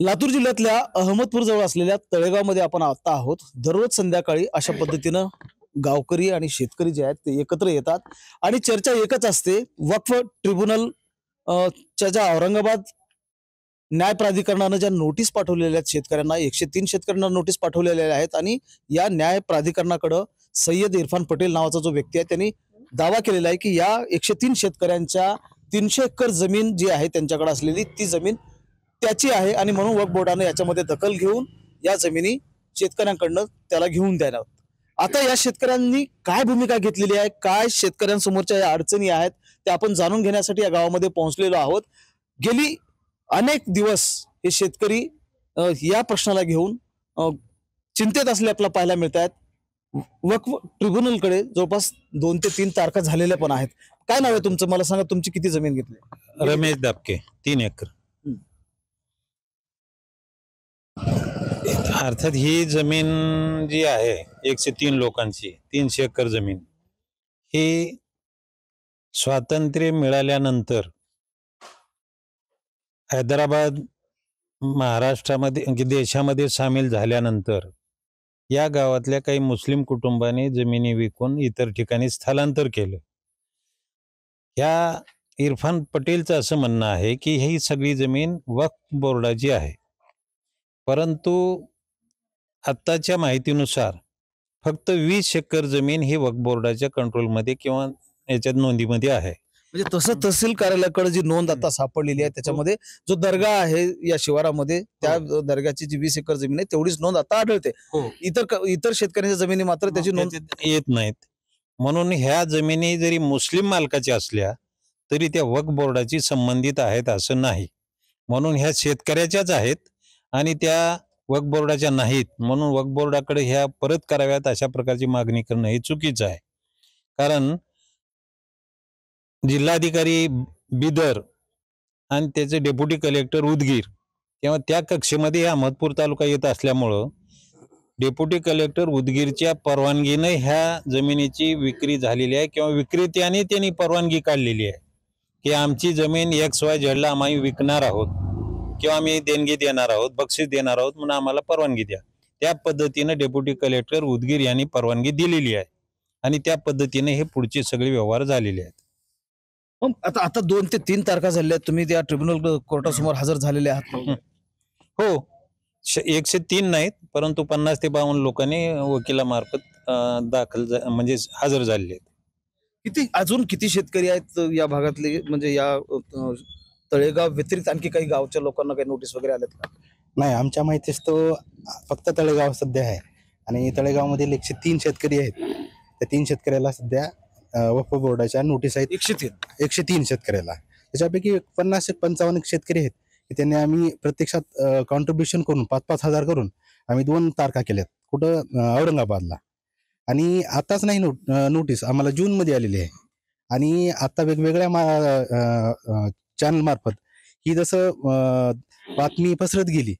लातूर जिल्ह्यातल्या अहमदपूर जवळ असलेल्या तळेगावमध्ये आपण आता आहोत. दररोज संध्याकाळी अशा पद्धतीनं गावकरी आणि शेतकरी जे आहेत ते एकत्र येतात आणि चर्चा एकच असते. वक्फ ट्रिब्युनल च्या ज्या औरंगाबाद न्याय प्राधिकरणानं ज्या नोटीस पाठवलेल्या आहेत शेतकऱ्यांना, 103 शेतकऱ्यांना नोटीस पाठवलेल्या आहेत आणि या न्याय प्राधिकरणाकडं सय्यद इरफान पटेल नावाचा जो व्यक्ती आहे त्यांनी दावा केलेला आहे की या 103 शेतकऱ्यांच्या 300 एकर जमीन जी आहे त्यांच्याकडे असलेली ती जमीन त्याची आहे आणि म्हणून वक्फ बोर्डाने याच्यामध्ये दखल घेऊन या जमिनी शेतकऱ्यांकडनं त्याला घेऊन द्याव्यात. आता या शेतकऱ्यांनी काय भूमिका घेतलेली आहे, काय शेतकऱ्यांसमोरच्या या अडचणी आहेत ते आपण जाणून घेण्यासाठी या गावामध्ये पोहोचलेलो आहोत. गेली अनेक दिवस हे शेतकरी या प्रश्नाला घेऊन चिंतेत असले आपल्याला पाहायला मिळत आहेत. वक्फ ट्रिब्युनलकडे जवळपास 2 ते 3 तारखा झालेल्या पण आहेत. काय नाव आहे तुमचं, मला सांगा, तुमची किती जमीन घेतली? रमेश दापके, 3 एकर. अर्थात ही जमीन जी आहे 103 लोकांची 300 एकर जमीन ही स्वातंत्र्य मिळाल्यानंतर हैदराबाद महाराष्ट्रामध्ये देशामध्ये सामील झाल्यानंतर या गावातल्या काही मुस्लिम कुटुंबांनी जमिनी विकून इतर ठिकाणी स्थलांतर केलं. ह्या इरफान पटेलचं असं म्हणणं आहे की ही सगळी जमीन वक्फ बोर्डाची आहे, परंतु आत्ताच्या माहितीनुसार फक्त 20 एकर जमीन ही वक्फ बोर्डाच्या कंट्रोलमध्ये किंवा याच्यात नोंदीमध्ये आहे. म्हणजे तसं तहसील कार्यालयाकडे जी नोंद आता सापडलेली आहे त्याच्यामध्ये जो दर्गा आहे या शिवारामध्ये त्या दर्ग्याची जी 20 एकर जमीन आहे तेवढीच नोंद आता आढळते. इतर शेतकऱ्यांच्या जमिनी मात्र त्याची नोंद येत नाहीत. म्हणून ह्या जमिनी जरी मुस्लिम मालकाच्या असल्या तरी त्या वक्फ बोर्डाची संबंधित आहेत असं नाही. म्हणून ह्या शेतकऱ्याच्याच आहेत आणि त्या वक्फ बोर्डाच्या नाहीत. म्हणून वक्फ बोर्डाकडे ह्या परत कराव्यात अशा प्रकारची मागणी करणं हे चुकीचं आहे. कारण जिल्हाधिकारी बिदर आणि त्याचे डेप्युटी कलेक्टर उदगीर किंवा त्या कक्षेमध्ये अहमदपूर तालुका येत असल्यामुळं डेप्युटी कलेक्टर उदगीरच्या परवानगीने ह्या जमिनीची विक्री झालेली आहे किंवा विक्रेत्याने त्यांनी परवानगी काढलेली आहे की आमची जमीन XYZ आम्ही विकणार आहोत किंवा आम्ही देणगी देणार आहोत, बक्षीस देणार आहोत, म्हणून आम्हाला परवानगी द्या. त्या पद्धतीने डेप्युटी कलेक्टर उदगीर यांनी परवानगी दिलेली आहे आणि त्या पद्धतीने हे पुढचे सगळे व्यवहार झालेले आहेत. आता 2 ते 3 तारखा झाल्या आहेत, तुम्ही त्या ट्रिब्युनल कोर्टासमोर हजर झालेले आहात? हो, 103 नाहीत, परंतु 50 ते 52 लोकांनी वकिलामार्फत म्हणजे हजर झालेले आहेत. अजून किती शेतकरी आहेत या भागातले, म्हणजे या तळेगाव व्यतिरिक्त आणखी काही गावच्या लोकांना काही नोटीस वगैरे आल्यात का? नाही, आमच्या माहितीस तो फक्त तळेगाव सध्या आहे आणि तळेगावमधील 103 शेतकरी आहेत. त्या 3 शेतकऱ्याला सध्या वक्फ बोर्डाच्या नोटीस आहेत. 103 शेतकऱ्याला. त्याच्यापैकी 50-55 शेतकरी आहेत की त्यांनी आम्ही प्रत्यक्षात कॉन्ट्रीब्युशन करून 5-5 हजार करून आम्ही 2 तारखा केल्यात. कुठं? औरंगाबादला. आणि आताच नाही नोटीस आम्हाला जूनमध्ये आलेली आहे. आणि आता वेगवेगळ्या चॅनल मार्फत ही जसं बातमी पसरत गेली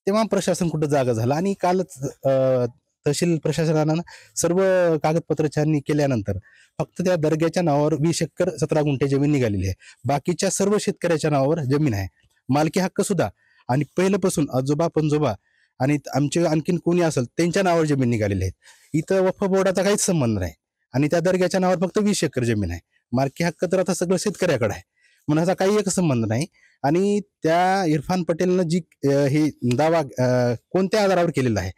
तेव्हा प्रशासन कुठं जागा झालं आणि कालच तहसील प्रशासनानं सर्व कागदपत्र छाननी केल्यानंतर फक्त त्या दर्ग्याच्या नावावर 20 एकर 17 गुंठे जमीन निघालेली आहे. बाकीच्या सर्व शेतकऱ्याच्या नावावर जमीन आहे, मालकी हक्क सुद्धा. आणि पहिल्यापासून आजोबा पणजोबा आणि आमचे आणखीन कोणी असेल त्यांच्या नावावर जमीन निघालेली आहे. इथं वक्फ बोर्डाचा काहीच संबंध नाही आणि त्या दर्ग्याच्या नावावर फक्त 20 एकर जमीन आहे. मालकी हक्क तर आता सगळं शेतकऱ्याकडे आहे, म्हणून ह्याचा काही एक संबंध नाही. आणि त्या इरफान पटेलनं जी हे दावा कोणत्या आधारावर केलेला आहे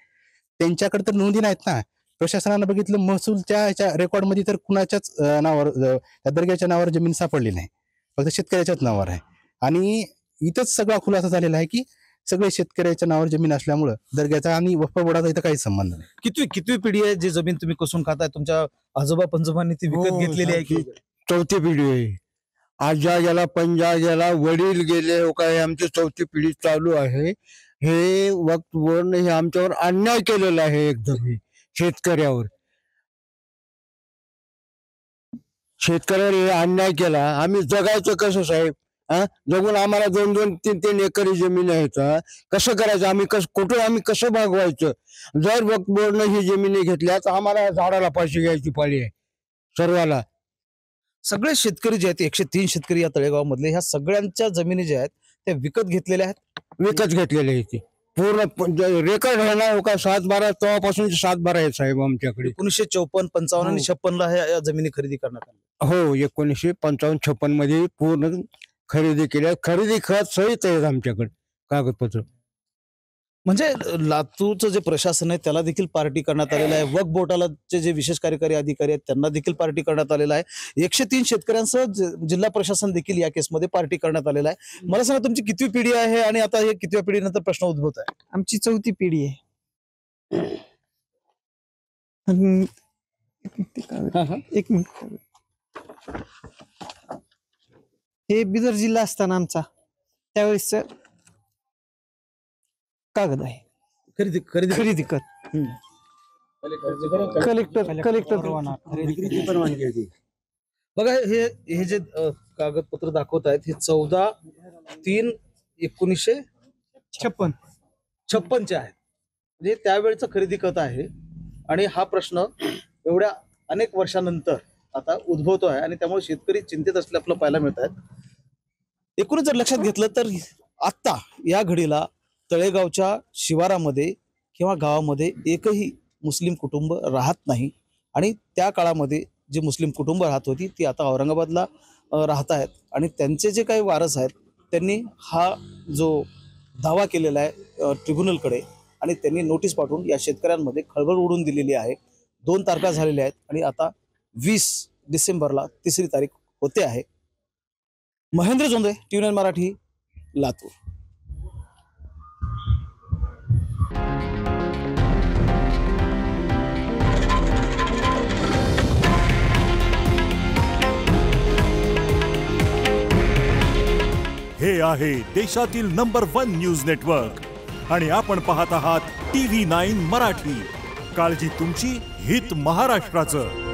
त्यांच्याकडे तर नोंदी नाहीत ना. प्रशासनानं बघितलं महसूलच्या ह्याच्या रेकॉर्डमध्ये तर कुणाच्याच नावावर त्या दर्ग्याच्या नावावर जमीन सापडली नाही, फक्त शेतकऱ्याच्याच नावावर आहे. आणि इथंच सगळा खुलासा झालेला आहे की सगळे शेतकऱ्याच्या नावावर जमीन असल्यामुळं दर्ग्याचा आणि वक्फ बोर्डाचा इथं काही संबंध नाही. कितवी पिढी आहे जी जमीन तुम्ही कसून खाताय? तुमच्या आजोबा पंजोबांनी ती विकत घेतलेली आहे की? 4थी पिढी आहे. आजा गेला, पंजा गेला, वडील गेले, काय आमची 4थी पिढी चालू आहे. हे वक्फ बोर्डने हे आमच्यावर अन्याय केलेला आहे एकदम. हे शेतकऱ्यावर हे अन्याय केला. आम्ही जगायचं कसं साहेब? जगून आम्हाला 2-2, 3-3 एकरी जमीन आहेत. कसं करायचं? आम्ही कसं भागवायचं? जर वक्फ बोर्डने ही जमिनी घेतल्या तर आम्हाला झाडाला फाशी घ्यायची पाळी आहे सर्वाला. सगळे शेतकरी जे आहेत 103 शेतकरी या तळेगाव मधले, ह्या सगळ्यांच्या जमिनी ज्या आहेत त्या विकत घेतलेल्या आहेत. विकत घेतलेले आहे ते पूर्ण रेकॉर्ड आहे ना हो का 7-12 तेव्हापासून 7-12 आहे साहेब आमच्याकडे. 1954, 55 आणि 56 ला या जमिनी खरेदी करण्यात आल्या. हो 1955-56 मध्ये पूर्ण खरेदी केल्या. खरेदी खत सहित आहेत आमच्याकडे कागदपत्र. म्हणजे लातूरचं जे प्रशासन आहे त्याला देखील पार्टी करण्यात आलेलं आहे. वक्फ बोर्डाला जे विशेष कार्यकारी अधिकारी आहेत त्यांना देखील पार्टी करण्यात आलेला आहे. 103 शेतकऱ्यांसह जिल्हा प्रशासन देखील या केसमध्ये पार्टी करण्यात आलेला आहे. मला सांगा तुमची कितवी पिढी आहे आणि आता हे कितव्या पिढीनंतर प्रश्न उद्भवत आहे? आमची 4थी पिढी आहे. आणि एक मिनिट. हे बिदर जिल्हा असताना आमचा त्यावेळेस कागद आहे. खरेदी खरेदी खरेदी कर कलेक्टर बघा हे जे कागदपत्र दाखवत आहेत हे 14/3/1956 चे आहेत. म्हणजे त्यावेळेचं खरेदी खत आहे आणि हा प्रश्न एवढ्या अनेक वर्षानंतर आता उद्भवतो आहे आणि त्यामुळे शेतकरी चिंतेत असले आपल्याला पाहायला मिळत आहेत. एकूणच जर लक्षात घेतलं तर आत्ता या घडीला तळेगावच्या शिवारामध्ये किंवा गावामध्ये एकही मुस्लिम कुटुंब राहत नाही आणि त्या काळामध्ये जी मुस्लिम कुटुंब राहत होती ती आता औरंगाबादला राहत आहेत आणि त्यांचे जे काही वारस आहेत त्यांनी हा जो दावा केलेला आहे ट्रिब्युनलकडे आणि त्यांनी नोटीस पाठवून या शेतकऱ्यांमध्ये खळबळ उडून दिलेली आहे. 2 तारखा झालेल्या आहेत आणि आता 20 डिसेंबरला 3री तारीख होते आहे. महेंद्र जोंधळे, TV9 मराठी, लातूर. हे आहे देशातील नंबर 1 न्यूज नेटवर्क आणि आपण पाहत आहात TV9 मराठी. काळजी तुमची, हित महाराष्ट्राचं.